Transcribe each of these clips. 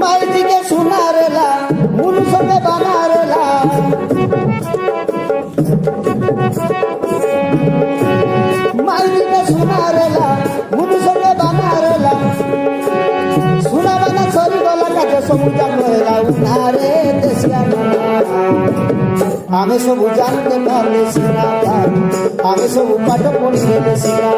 মায়ের দিকে সোনারেলা মুলু সঙ্গে বানারেলা মায়ের দিকে সোনারেলা মুলু সঙ্গে বানারেলা সোনা বানা সরি গলা কাছে সমুদ্র করেলা উনারে দেশিয়া আমি সব জানতে পারলে সিনা আমি সব পাঠ পড়ি গেলে সিনা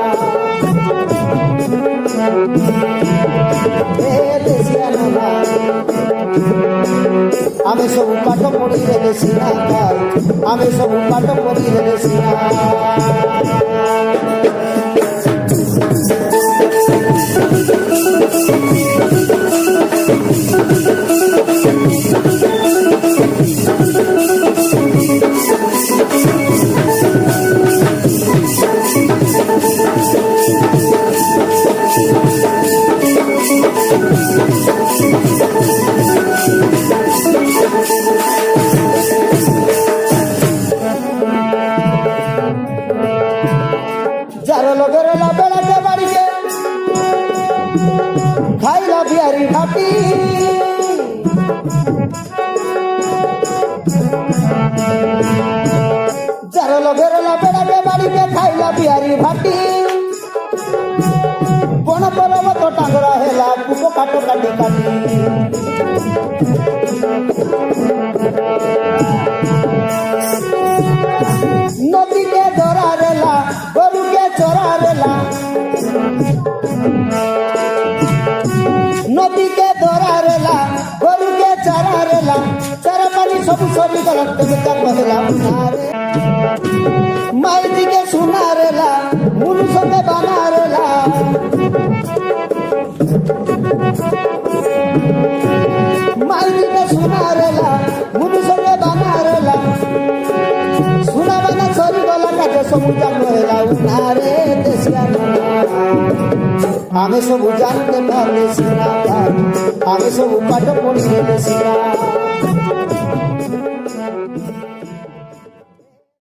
আমি সব পাঠ পড়ি গেলে সিনা আমি সব পাঠ পড়ি গেলে সিনা যারা লোকের বেড়াতে বাড়িতে খাইলা বিহারি ভাটি যারা লোকের বেড়াতে বাড়িতে খাইলা বিহারি ভাটি কোন পর্বত টাঙ্গরা হেলা পুকো কাটো কাটি কাটি নদীকে ধরা রেলা গরুকে চড়া রেলা নদীকে ধরা রেলা গরুকে চড়া রেলা চারা পানি সবু সবই গলাতে বেচার বহেলা মায়ের দিকে সোনা রেলা মুলু সঙ্গে বানা রেলা মায়ের দিকে সোনা রেলা মুলু সঙ্গে বানা রেলা সোনা বানা সরি গলা কাছে সমুদ্র করেলা উনারে দেশিয়া আমি সব জানতে পারলে সিনা আমি সব পাঠ পড়ি গেলে সিনা